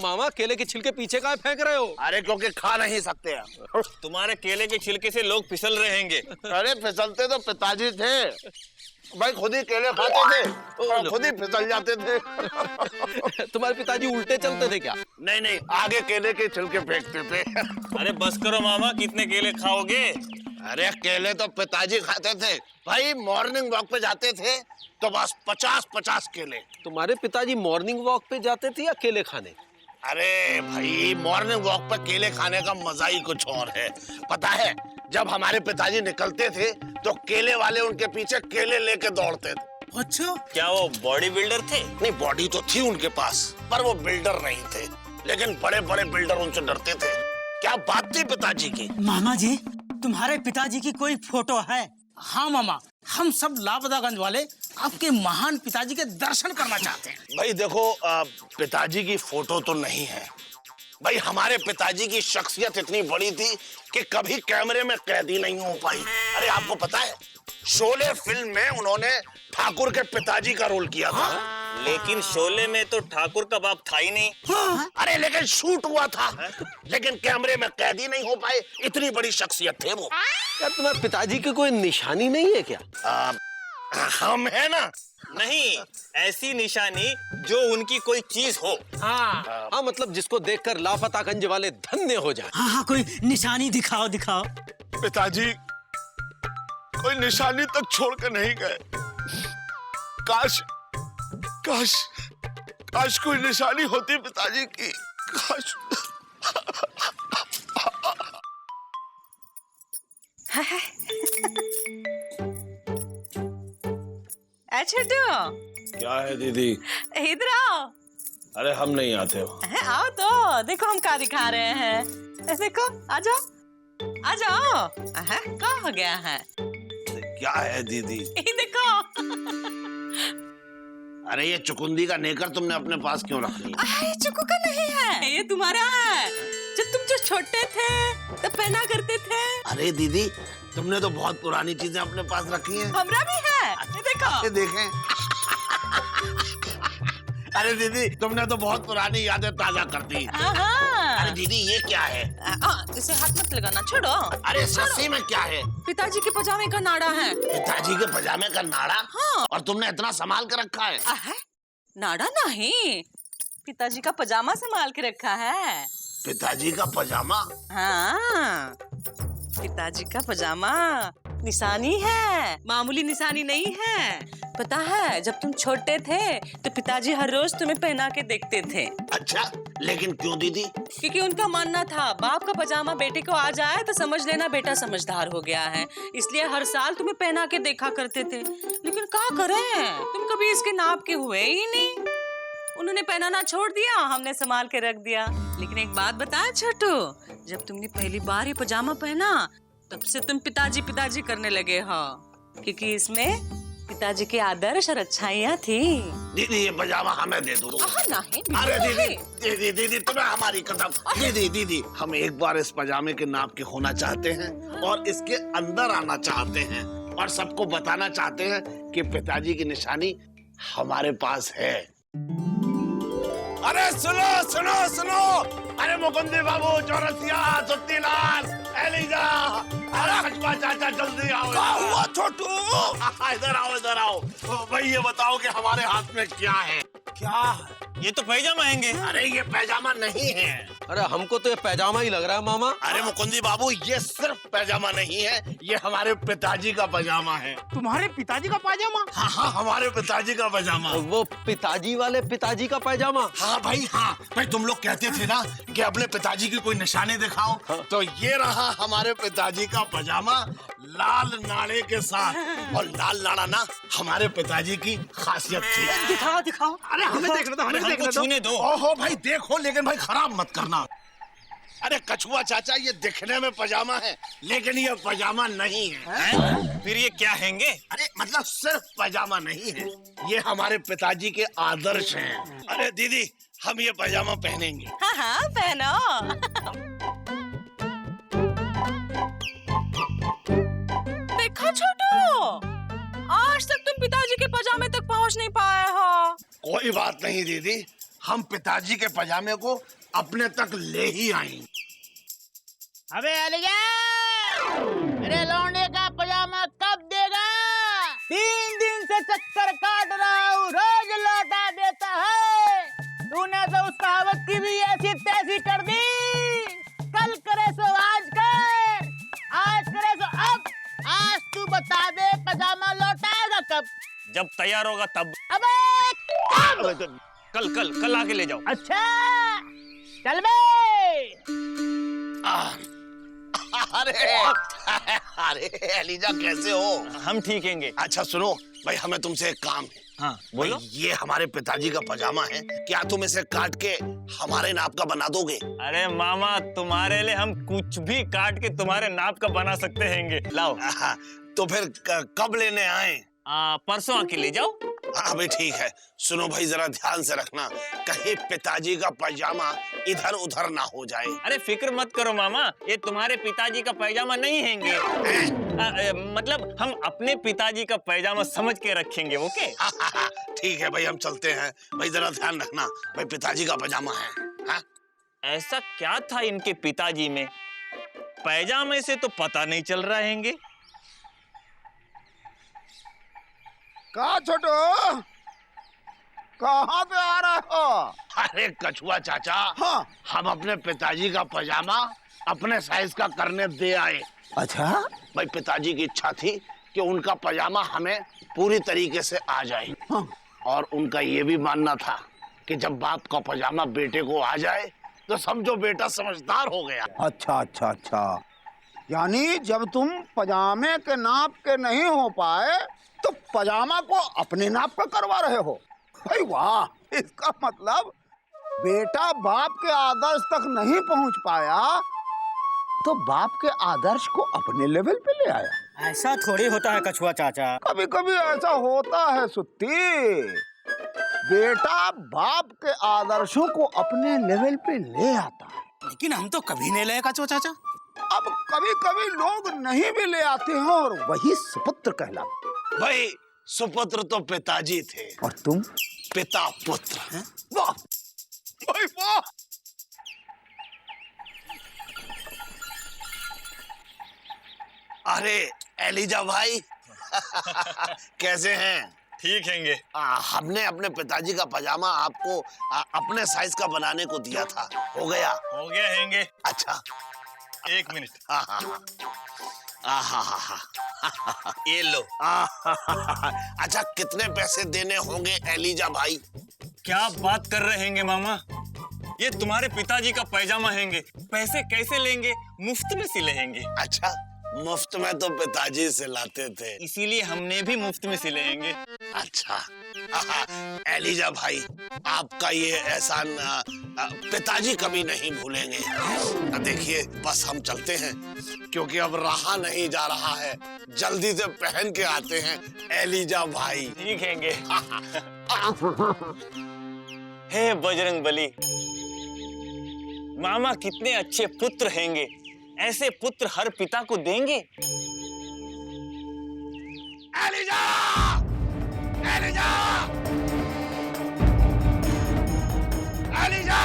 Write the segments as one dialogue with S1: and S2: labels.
S1: मामा केले के छिलके पीछे कहाँ फेंक रहे हो?
S2: अरे क्योंकि खा नहीं सकते हैं।
S3: तुम्हारे केले के छिलके से लोग फिसल रहे हैं।
S2: अरे फिसलते तो पिताजी थे भाई, खुद ही केले खाते थे और खुद ही फिसल जाते थे।
S1: तुम्हारे पिताजी उल्टे चलते थे क्या?
S2: नहीं नहीं, आगे केले के छिलके फेंकते थे।
S3: अरे बस करो मामा, कितने केले खाओगे?
S2: अरे केले तो पिताजी खाते थे भाई, मॉर्निंग वॉक पे जाते थे तो बस 50-50 केले।
S1: तुम्हारे पिताजी मॉर्निंग वॉक पे जाते थे या केले खाने?
S2: अरे भाई, मॉर्निंग वॉक पर केले खाने का मजा ही कुछ और है। पता है, जब हमारे पिताजी निकलते थे तो केले वाले उनके पीछे केले लेके दौड़ते थे।
S3: अच्छा, क्या वो बॉडी बिल्डर थे?
S2: नहीं, बॉडी तो थी उनके पास पर वो बिल्डर नहीं थे, लेकिन बड़े बड़े बिल्डर उनसे डरते थे। क्या बात थी पिताजी की।
S4: मामा जी, तुम्हारे पिताजी की कोई फोटो है? हाँ मामा, हम सब लापतागंज वाले आपके महान पिताजी के दर्शन करना चाहते हैं।
S2: भाई देखो, पिताजी की फोटो तो नहीं है भाई, हमारे पिताजी की शख्सियत इतनी बड़ी थी कि कभी कैमरे में कैद ही नहीं हो पाई। अरे आपको पता है, शोले फिल्म में उन्होंने ठाकुर के पिताजी का रोल किया था।
S3: लेकिन शोले में तो ठाकुर का बाप था ही नहीं।
S2: अरे लेकिन शूट हुआ था, लेकिन कैमरे में कैद ही नहीं हो पाए, इतनी बड़ी शख्सियत थे वो।
S1: क्या तुम्हारे पिताजी की कोई निशानी नहीं है क्या?
S2: हम है ना।
S3: नहीं, ऐसी निशानी जो उनकी कोई चीज हो।
S1: हाँ, मतलब जिसको देखकर लापतागंज वाले धन्य हो जाए।
S4: हाँ हाँ, कोई निशानी दिखाओ दिखाओ।
S2: पिताजी कोई निशानी तक छोड़ कर नहीं गए। काश काश काश कोई निशानी होती पिताजी की, काश।
S5: छोटू,
S2: क्या है दीदी?
S5: इधर आओ।
S2: अरे हम नहीं आते हो।
S5: आओ तो देखो हम क्या दिखा रहे हैं। देखो, आ जाओ आ जाओ। क्या हो गया है?
S2: क्या है दीदी?
S5: ये देखो।
S2: अरे ये चुकुंदी का नेकर तुमने अपने पास क्यों रख लिया?
S5: ये चुकू का नहीं है, ये तुम्हारा है। जब तुम जो छोटे थे तब पहना करते थे।
S2: अरे दीदी, तुमने तो बहुत पुरानी चीजें अपने पास रखी हैं।
S5: हमरा भी है, ये देखो।
S2: ये देखें। अरे दीदी, तुमने तो बहुत पुरानी यादें ताजा कर दी। अरे दीदी, ये क्या है?
S5: इसे हाथ मत लगाना, छोड़ो।
S2: अरे सस्सी में क्या है?
S5: पिताजी के पजामे का नाड़ा है।
S2: पिताजी के पजामे का नाड़ा?
S5: हाँ।
S2: और तुमने इतना संभाल के रखा है?
S5: नाड़ा नहीं, पिताजी का पजामा संभाल के रखा है।
S2: पिताजी का पजामा?
S5: हाँ, पिताजी का पजामा निशानी है, मामूली निशानी नहीं है। पता है, जब तुम छोटे थे तो पिताजी हर रोज तुम्हें पहना के देखते थे।
S2: अच्छा, लेकिन क्यों दीदी?
S5: क्योंकि उनका मानना था बाप का पजामा बेटे को आ जाए तो समझ लेना बेटा समझदार हो गया है, इसलिए हर साल तुम्हें पहना के देखा करते थे। लेकिन क्या करें, तुम कभी इसके नाप के हुए ही नहीं। उन्होंने पहनाना छोड़ दिया, हमने संभाल के रख दिया। लेकिन एक बात बता छोटू, जब तुमने पहली बार ये पजामा पहना तब से तुम पिताजी पिताजी करने लगे हो, क्योंकि इसमें पिताजी के आदर्श और अच्छाइयाँ थी।
S2: दीदी, ये पजामा हमें दे दो।
S5: नहीं,
S2: अरे दीदी, दीदी तुम्हें हमारी कसम। दीदी, हम एक बार इस पजामे के नाप के होना चाहते हैं और इसके अंदर आना चाहते हैं और सबको बताना चाहते हैं कि पिताजी की निशानी हमारे पास है। अरे सुनो सुनो सुनो, अरे मुकुंदी बाबू, चौरसिया, सुत्तीलाल, एलिजा, अरे खचवा चाचा, जल्दी आओ। क्या हुआ छोटू? इधर आओ, इधर आओ। भाई ये बताओ कि हमारे हाथ में क्या है?
S3: क्या? ये तो पैजामा हैंगे।
S2: अरे ये पैजामा नहीं है।
S1: अरे हमको तो ये पैजामा ही लग रहा है मामा।
S2: अरे मुकुंदी बाबू, ये सिर्फ पैजामा नहीं है, ये हमारे पिताजी का पैजामा है।
S4: तुम्हारे पिताजी का पाजामा?
S2: हाँ हाँ, हमारे पिताजी का पैजामा।
S1: वो पिताजी वाले पिताजी का पैजामा?
S2: हाँ भाई, हाँ भाई, तुम लोग कहते थे ना कि अपने पिताजी की कोई निशानी दिखाओ, तो ये रहा हमारे पिताजी का पैजामा, लाल नाड़े के साथ। और लाल नाड़ा ना हमारे पिताजी की खासियत थी।
S4: दिखाओ दिखाओ। अरे हमें देखने दो, हमें देखने दो।
S3: छूने दो।
S2: ओहो भाई, देखो, लेकिन भाई खराब मत करना। अरे कछुआ चाचा, ये दिखने में पजामा है लेकिन ये पजामा नहीं है।
S3: फिर ये क्या हैंगे?
S2: अरे मतलब सिर्फ पजामा नहीं है, ये हमारे पिताजी के आदर्श हैं। अरे दीदी, हम ये पजामा पहनेंगे।
S5: हाँ हाँ, पहनो। देखो छोटू, आज तक तुम पिताजी के पजामे तक पहुंच नहीं पाए हो।
S2: कोई बात नहीं दीदी, हम पिताजी के पजामे को अपने तक ले ही आएंगे।
S6: अबे अलिया, मेरे लौंडे का पजामा कब देगा? 3 दिन से चक्कर काट रहा हूँ, रोज लौटा देता है। तूने तो उस कहावत की भी ऐसी तैसी कर दी। कल करे सो आज कर, आज करे सो अब। आज तू बता दे पजामा लौटाएगा कब?
S3: जब तैयार होगा तब।
S6: अबे कब?
S3: कल आके ले जाओ।
S6: अच्छा चल बे।
S2: अरे एलिजा कैसे हो?
S3: हम ठीक हैंगे।
S2: अच्छा सुनो भाई, हमें तुमसे एक काम है।
S3: हाँ बोलो।
S2: ये हमारे पिताजी का पजामा है, क्या तुम इसे काट के हमारे नाप का बना दोगे?
S3: अरे मामा, तुम्हारे लिए हम कुछ भी काट के तुम्हारे नाप का बना सकते हैंगे। लाओ।
S2: तो फिर कब लेने आए?
S3: परसों आके ले जाओ।
S2: हाँ भाई ठीक है। सुनो भाई, जरा ध्यान से रखना, कहीं पिताजी का पजामा इधर उधर ना हो जाए।
S3: अरे फिक्र मत करो मामा, ये तुम्हारे पिताजी का पैजामा नहीं हैंगे। मतलब हम अपने पिताजी का पैजामा समझ के रखेंगे। ओके
S2: ठीक है भाई, हम चलते हैं। भाई जरा ध्यान रखना, भाई पिताजी का पजामा है। हाँ?
S3: ऐसा क्या था इनके पिताजी में? पैजामे से तो पता नहीं चल रहा हैंगे।
S7: कहा छोटू, कहाँ पे आ रहे हो?
S2: अरे कछुआ चाचा,
S7: हाँ।
S2: हम अपने पिताजी का पजामा अपने साइज का करने दे आए।
S7: अच्छा,
S2: भाई पिताजी की इच्छा थी कि उनका पजामा हमें पूरी तरीके से आ जाए।
S7: हाँ।
S2: और उनका ये भी मानना था कि जब बाप का पजामा बेटे को आ जाए तो समझो बेटा समझदार हो गया।
S7: अच्छा अच्छा अच्छा, यानी जब तुम पजामे के नाप के नहीं हो पाए तो पजामा को अपने नाप का करवा रहे हो। भाई वाह, इसका मतलब बेटा बाप के आदर्श तक नहीं पहुंच पाया तो बाप के आदर्श को अपने लेवल पे ले आया।
S4: ऐसा थोड़ी होता है कछुआ चाचा।
S7: कभी कभी ऐसा होता है सुत्ती, बेटा बाप के आदर्शों को अपने लेवल पे ले आता है।
S4: लेकिन हम तो कभी नहीं ले कछुआ चाचा।
S7: अब कभी कभी लोग नहीं भी ले आते हैं और वही सुपुत्र कहलाते।
S2: भाई सुपुत्र तो पिताजी थे
S7: और तुम
S2: पिता पुत्र।
S7: वाह भाई वाह।
S2: अरे एलिजा भाई कैसे हैं?
S3: ठीक हैंगे।
S2: हमने अपने पिताजी का पजामा आपको अपने साइज का बनाने को दिया था, हो गया?
S3: हो गया हैंगे।
S2: अच्छा
S3: 1 मिनट।
S2: ये लो। अच्छा कितने पैसे देने होंगे एलिजा भाई?
S3: क्या बात कर रहे हैंगे मामा, ये तुम्हारे पिताजी का पैजामा हैंगे, पैसे कैसे लेंगे? मुफ्त में सिले हैंगे।
S2: अच्छा, मुफ्त में तो पिताजी सिलाते थे,
S3: इसीलिए हमने भी मुफ्त में सिले हैंगे।
S2: अच्छा एलिजा भाई, आपका ये एहसान पिताजी कभी नहीं भूलेंगे। देखिए बस हम चलते हैं क्योंकि अब रहा नहीं जा रहा है, जल्दी से पहन के आते हैं एलिजा भाई।
S3: ठीक हैंगे। हे बजरंग बली, मामा कितने अच्छे पुत्र हैंगे, ऐसे पुत्र हर पिता को देंगे।
S2: एलिजा! एलिजा! एलिजा!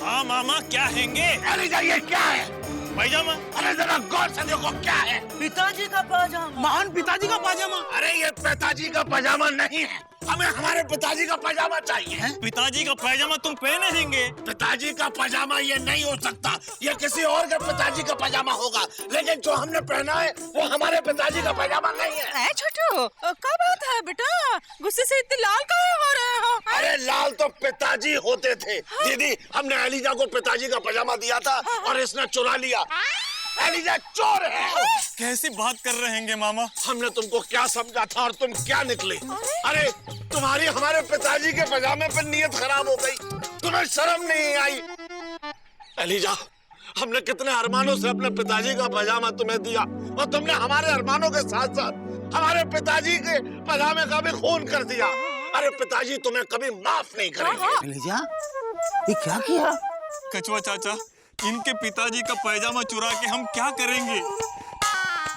S3: हाँ मामा, क्या हैंगे?
S2: एलिजा ये क्या है?
S3: पैजामा।
S2: अरे जरा गौर से देखो क्या है।
S4: पिताजी का पाजामा, महान पिताजी का पाजामा।
S2: अरे ये पिताजी का पजामा नहीं है, हमें हमारे पिताजी का पजामा चाहिए।
S3: पिताजी का पैजामा तुम पहने हैंगे?
S2: पिताजी का पजामा ये नहीं हो सकता, ये किसी और के पिताजी का पजामा होगा, लेकिन जो हमने पहना है वो हमारे पिताजी का पजामा नहीं है।
S5: छोटू, क्या बात है बेटा? गुस्से से इतने लाल काहे हो रहे हो?
S2: अरे लाल तो पिताजी होते थे। दीदी, हमने एलिजा को पिताजी का पजामा दिया था और इसने चुरा लिया। एलिजा चोर है।
S3: कैसी बात कर रहे हैंगे मामा?
S2: हमने तुमको क्या समझा था और तुम क्या निकले? अरे तुम्हारी हमारे पिताजी के पजामे पर नियत खराब हो गई, तुम्हें शर्म नहीं आई? एलिजा, हमने कितने अरमानों से अपने पिताजी का पजामा तुम्हें दिया और तुमने हमारे अरमानों के साथ साथ हमारे पिताजी के पजामे का भी खून कर दिया। अरे पिताजी तुम्हें कभी माफ नहीं करेंगे।
S7: एलिजा, ये क्या किया?
S3: कछुआ चाचा, इनके पिताजी का पैजामा चुरा के हम क्या करेंगे?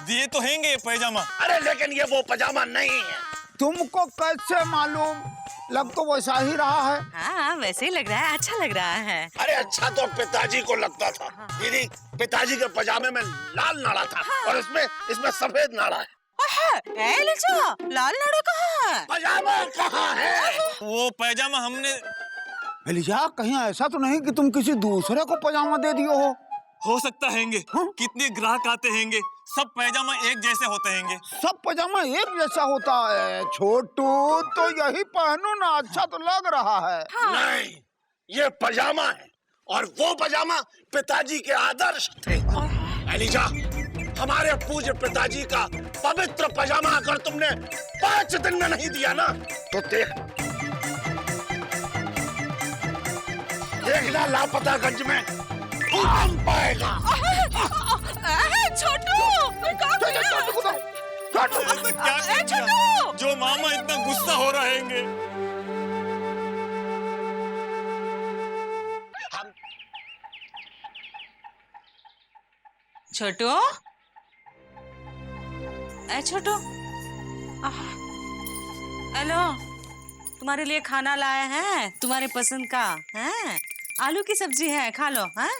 S3: दिए तो हैंगे ये पैजामा।
S2: अरे लेकिन ये वो पजामा नहीं है।
S7: तुमको कैसे मालूम? लग तो वैसा ही रहा है।
S5: हाँ वैसे ही लग रहा है, अच्छा लग रहा है।
S2: अरे अच्छा तो पिताजी को लगता था दीदी, पिताजी के पजामे में लाल नाड़ा था और इसमें सफेद नाड़ा है।
S5: एलिजा, लाल नाड़ा कहाँ है?
S2: पजामा कहाँ है?
S3: वो पैजामा हमने
S7: एलिजा, कहीं ऐसा तो नहीं कि तुम किसी दूसरे को पजामा दे दियो हो
S3: सकता हैंगे। कितने ग्राहक आते हैंगे, सब पैजामा एक जैसे होते हैंगे।
S7: सब पजामा एक जैसा होता है। छोटू तो यही पहनो ना, अच्छा तो लग रहा है।
S2: नहीं, ये पजामा है और वो पजामा पिताजी के आदर्श थे। एलिजा, हमारे पूज्य पिताजी का पवित्र पजामा अगर तुमने 5 दिन में नहीं दिया ना तो देखना लापतागंज में भूकंप आएगा।
S5: छोटू,
S3: जो मामा इतना गुस्सा हो रहे हैंगे।
S5: छोटू, छोटू, हेलो, तुम्हारे लिए खाना लाए हैं, तुम्हारे पसंद का है। आलू की सब्जी है, खा लो। हैं?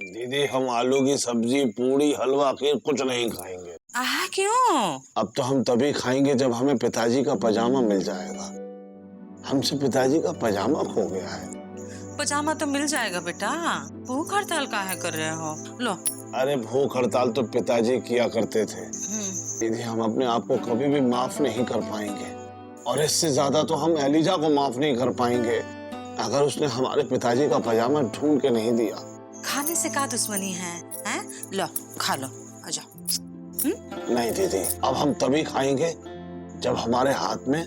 S2: दीदी, हम आलू की सब्जी, पूड़ी, हलवा के कुछ नहीं खाएंगे।
S5: क्यों?
S2: अब तो हम तभी खाएंगे जब हमें पिताजी का पजामा मिल जाएगा। हमसे पिताजी का पजामा खो गया है।
S5: पजामा तो मिल जाएगा बेटा, भूख हड़ताल काहे कर रहे हो? लो।
S2: अरे भूख हड़ताल तो पिताजी किया करते थे दीदी, हम अपने आप को कभी भी माफ नहीं कर पाएंगे और इससे ज्यादा तो हम एलिजा को माफ नहीं कर पाएंगे अगर उसने हमारे पिताजी का पजामा ढूंढ के नहीं दिया।
S5: खाने से क्या दुश्मनी है? हैं? लो, खा लो, आजा।
S2: नहीं दीदी, अब हम तभी खाएंगे जब हमारे हाथ में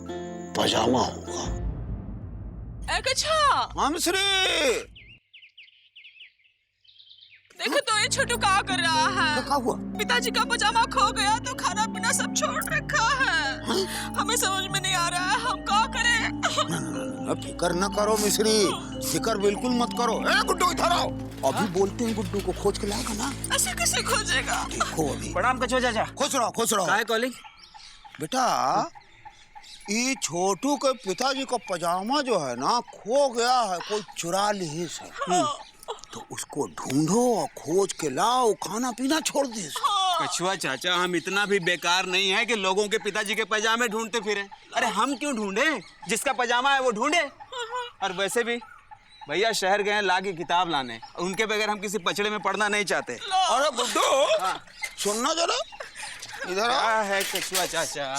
S2: पजामा होगा।
S5: अच्छा,
S7: मामश्री,
S5: देखो तो ये छोटू क्या कर रहा है।
S7: क्या हुआ?
S5: पिताजी का पजामा खो गया तो खाना पीना सब छोड़ रखा है। हमें समझ में नहीं आ रहा है, हम क्या करें?
S7: अब फिकर न करो मिश्री, फिकर बिल्कुल मत करो। गुड्डू इधर आओ, अभी बोलते हैं गुड्डू को खोज के लाएगा ना।
S5: ऐसे कैसे खोजेगा?
S7: देखो अभी।
S4: प्रणाम कछुआ चाचा।
S7: खुश रहो, खुश रहो।
S4: काहे कॉलिंग?
S7: बेटा, ये छोटू के पिताजी का पजामा जो है ना खो गया है, कोई चुरा ली है। तो उसको ढूंढो और खोज के लाओ, खाना पीना छोड़ दे।
S8: कछुआ चाचा, हम इतना भी बेकार नहीं है कि लोगों के पिताजी के पजामे ढूंढते फिरें। अरे हम क्यों ढूंढे, जिसका पजामा है वो ढूंढे। और वैसे भी भैया शहर गए हैं लागी किताब लाने, उनके बगैर हम किसी पचड़े में पढ़ना नहीं चाहते।
S7: अरे गुड्डू, सुनना जरा, इधर आ।
S8: क्या है कछुआ चाचा?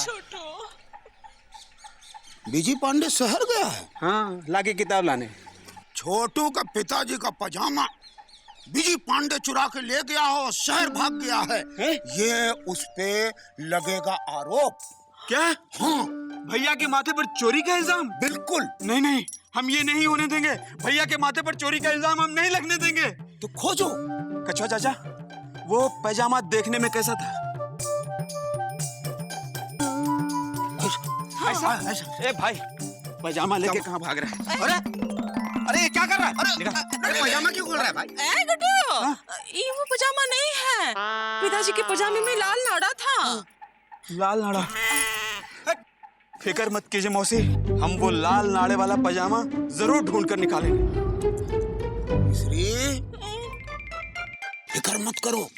S7: बीजी पांडे शहर गया है।
S8: हाँ, लागी किताब लाने।
S7: छोटू का पिताजी का पजामा बीजी पांडे चुरा के ले गया हो, शहर भाग गया है। ये उस पे लगेगा आरोप।
S8: क्या?
S7: हाँ,
S8: भैया के माथे पर चोरी का इल्जाम?
S7: बिल्कुल।
S8: नहीं नहीं, हम ये नहीं होने देंगे। भैया के माथे पर चोरी का इल्जाम हम नहीं लगने देंगे।
S7: तो खोजो।
S8: कछुआ चाचा, वो पैजामा देखने में कैसा था? ऐसा। ए भाई, पजामा लेके कहाँ भाग रहा है? अरे ये क्या कर रहा है? अरे पजामा क्यों खोल रहा है भाई?
S5: ये वो पजामा नहीं है, पिताजी के पजामे में लाल नाड़ा था।
S8: लाल नाड़ा? फिकर मत कीजिए मौसी, हम वो लाल नाड़े वाला पजामा जरूर ढूंढ कर निकालेंगे।
S7: श्री, फिकर मत करो,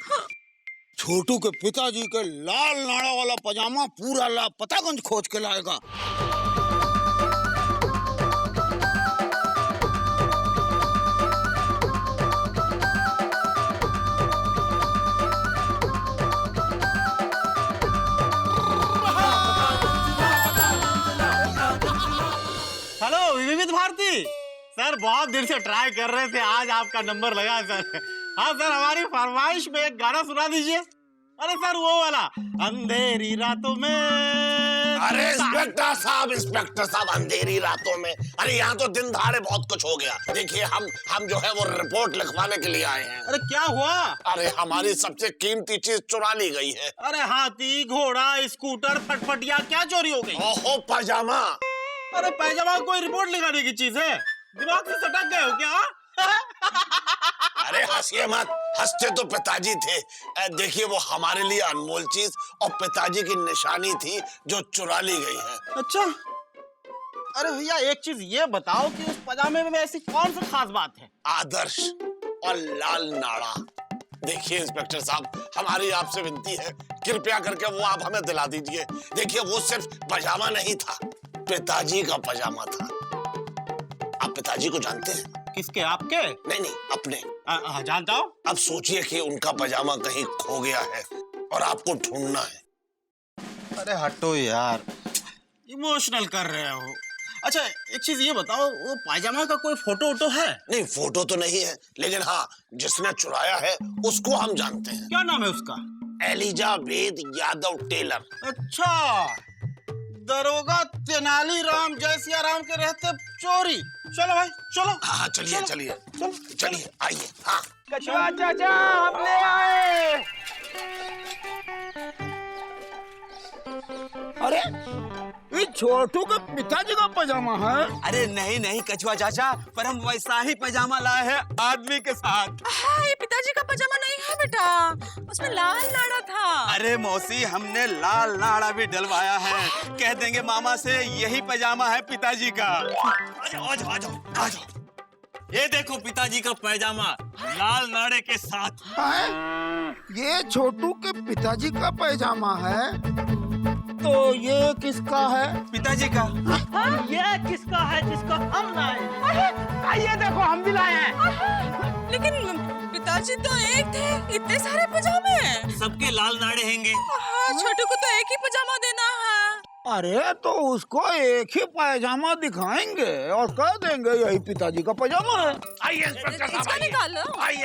S7: छोटू के पिताजी के लाल नाड़ा वाला पजामा पूरा लापतागंज खोज के लाएगा।
S9: हेलो विविध भारती सर, बहुत देर से ट्राई कर रहे थे, आज आपका नंबर लगा सर। हाँ सर, हमारी फरमाइश में एक गाना सुना दीजिए। अरे सर वो वाला, अंधेरी रातों में।
S2: अरे इंस्पेक्टर साहब, अंधेरी रातों में। अरे यहाँ तो दिन दहाड़े बहुत कुछ हो गया। देखिए, हम जो है वो रिपोर्ट लिखवाने के लिए आए हैं।
S9: अरे क्या हुआ?
S2: अरे हमारी सबसे कीमती चीज चुरा ली गई है।
S9: अरे हाथी, घोड़ा, स्कूटर, फटफटिया क्या चोरी हो गई?
S2: ओहो, पजामा।
S9: अरे पैजामा कोई रिपोर्ट लिखाने की चीज है? दिमाग से सटक गए हो क्या?
S2: अरे हंसिए मत, हंसते तो पिताजी थे। देखिए, वो हमारे लिए अनमोल चीज और पिताजी की निशानी थी जो चुरा ली गई है।
S9: अच्छा, अरे भैया एक चीज ये बताओ कि उस पजामे में ऐसी कौन सी खास बात है?
S2: आदर्श और लाल नाड़ा। देखिए इंस्पेक्टर साहब, हमारी आपसे विनती है, कृपया करके वो आप हमें दिला दीजिए। देखिए वो सिर्फ पजामा नहीं था, पिताजी का पजामा था। आप पिताजी को जानते हैं?
S9: किसके, आपके?
S2: नहीं, अपने।
S9: जानता हूँ।
S2: अब सोचिए कि उनका पजामा कहीं खो गया है और आपको ढूंढना है।
S9: अरे हटो यार, इमोशनल कर रहे हो। अच्छा एक चीज ये बताओ, वो पायजामा का कोई फोटो वोटो है?
S2: नहीं, फोटो तो नहीं है, लेकिन हाँ, जिसने चुराया है उसको हम जानते हैं।
S9: क्या नाम है उसका?
S2: Elizabeth Yadav Taylor.
S9: अच्छा, दरोगा तेनालीराम जयसियाराम के रहते चोरी। चलो भाई चलो।
S2: हाँ चलिए चलिए चलिए, आइए। हाँ
S7: कछुआ चाचा, हम ले आए। अरे ये छोटू के पिताजी का पजामा है।
S8: अरे नहीं कछुआ चाचा, पर हम वैसा ही पजामा लाए हैं आदमी के साथ।
S5: हाँ, ये पिताजी का पजामा नहीं है बेटा, उसमें लाल नाड़ा था।
S8: अरे मौसी, हमने लाल नाड़ा भी डलवाया है। कह देंगे मामा से यही पजामा है पिताजी का।
S3: आ जाओ। ये देखो पिताजी का पैजामा लाल नाड़े के साथ।
S7: ये छोटू के पिताजी का पैजामा है, तो ये किसका है?
S8: पिताजी का।
S6: ये किसका है जिसको हम लाए? आइए देखो, हम भी लाए हैं।
S5: लेकिन पिताजी तो एक थे, इतने सारे पजामे।
S3: सबके लाल नाड़े हैंगे।
S5: छोटू को तो एक ही पजामा देना है।
S7: अरे तो उसको एक ही पैजामा दिखाएंगे और कह देंगे यही पिताजी का पजामा है।
S2: आइए इंस्पेक्टर साहब,
S5: इसका निकालो।
S2: आइए।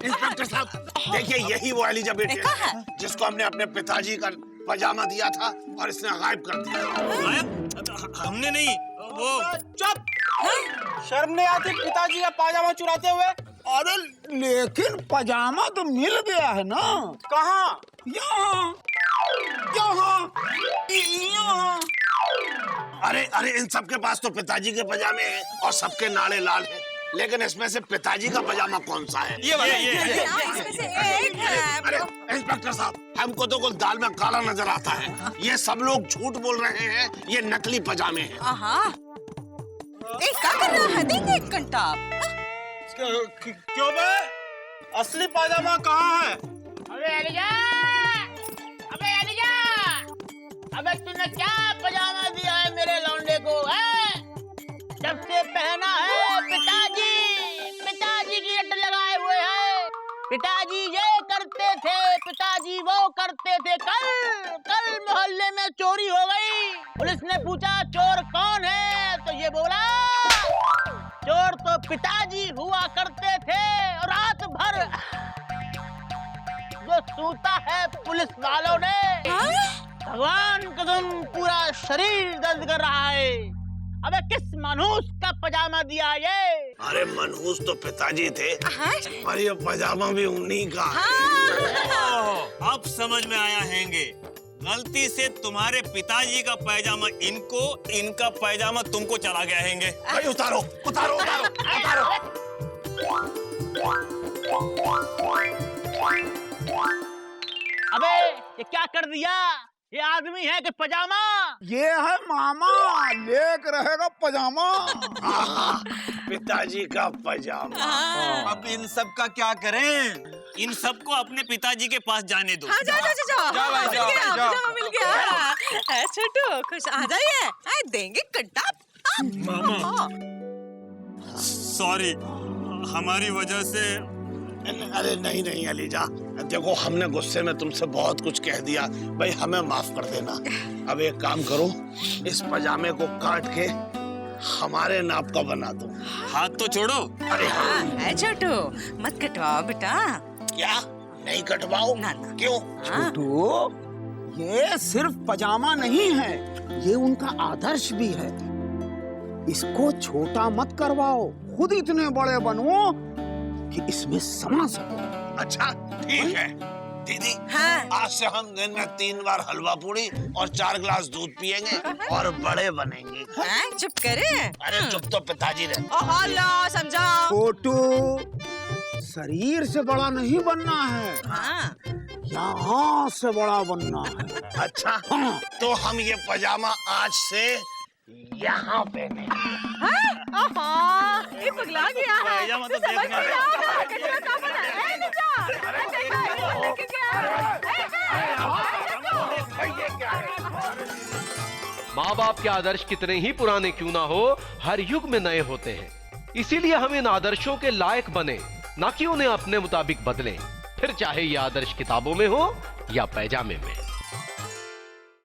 S2: इंस्पेक्टर साहब, देखिए यही वो एलिजाबेथ है जिसको हमने अपने पिताजी का पजामा दिया था और इसने गायब कर दिया।
S3: गायब? हमने नहीं, वो।
S9: चुप! शर्म नहीं आती पिताजी का पाजामा चुराते हुए?
S7: अरे लेकिन पजामा तो मिल गया है ना।
S9: कहाँ?
S7: यहाँ।
S2: अरे इन सबके पास तो पिताजी के पजामे हैं और सबके नाड़े लाल हैं, लेकिन इसमें से पिताजी का पजामा कौन सा है?
S3: ये
S5: इसमें से एक है।
S2: अरे इंस्पेक्टर साहब, हमको तो कुछ दाल में काला नजर आता है। ये सब लोग झूठ बोल रहे हैं, ये नकली पजामे हैं।
S5: क्या कर रहा है? देंगे एक घंटा।
S9: क्यों बे? असली पाजामा कहाँ है?
S6: अबे तूने क्या पजामा दिया है मेरे लौंडे को? है जब से पहना है पिताजी की रट लगाए हुए हैं। पिताजी ये करते थे, पिताजी वो करते थे। कल मोहल्ले में चोरी हो गई। पुलिस ने पूछा चोर कौन है, तो ये बोला चोर तो पिताजी हुआ करते थे। और रात भर जो सूता है पुलिस वालों ने, भगवान कसम पूरा शरीर दर्द कर रहा है। अबे किस मनहूस का पजामा दिया ये?
S2: अरे मनहूस तो पिताजी थे और ये पजामा भी उन्हीं का।
S3: अब समझ में आया हैंगे, गलती से तुम्हारे पिताजी का पैजामा इनको, इनका पैजामा तुमको चला गया हैंगे।
S2: भाई उतारो।
S6: अबे ये क्या कर दिया? ये आदमी है कि पजामा?
S7: ये है मामा, लेक रहेगा पजामा।
S2: पिताजी का पजामा।
S8: अब इन सब का क्या करें?
S3: इन सबको अपने पिताजी के पास जाने दो।
S5: जाओ
S8: भाई,
S5: मिल
S8: जाओ,
S5: गया,
S8: जाओ।
S5: पजामा मिल गया। छोटू खुश, आ जाइए। देंगे घंटा।
S3: मामा सॉरी, हमारी वजह से।
S2: अरे नहीं अलीजा, देखो हमने गुस्से में तुमसे बहुत कुछ कह दिया, भाई हमें माफ कर देना। अब एक काम करो, इस पजामे को काट के हमारे नाप का बना दो।
S3: हाथ तो छोड़ो।
S2: अरे हाँ।
S5: छोटू मत कटवाओ बेटा।
S2: क्या नहीं कटवाओ?
S5: ना।
S2: क्यों?
S7: छोटू, ये सिर्फ पजामा नहीं है, ये उनका आदर्श भी है। इसको छोटा मत करवाओ, खुद इतने बड़े बनो कि इसमें समा सको।
S2: अच्छा ठीक है दीदी। आज से हम दिन में 3 बार हलवा पूड़ी और 4 गिलास दूध पिएंगे और बड़े बनेंगे।
S5: चुप करे।
S2: अरे चुप तो पिताजी रहे।
S5: अल्लाह समझाओ।
S7: छोटू, शरीर से बड़ा नहीं बनना है, यहाँ से बड़ा बनना है।
S2: अच्छा हाँ। तो हम ये पजामा आज से यहाँ पहने।
S5: ये पगला गया है।
S3: पैजामा तो
S5: समझ
S3: देखना
S5: नहीं
S3: है।
S5: आ रहा है, कचरा कहाँ पड़ा है? ए, निजा, लेके गया।
S1: माँ बाप के आदर्श कितने ही पुराने क्यों ना हो, हर युग में नए होते हैं। इसीलिए हम इन आदर्शों के लायक बने, ना कि उन्हें अपने मुताबिक बदलें, फिर चाहे ये आदर्श किताबों में हो या पैजामे में।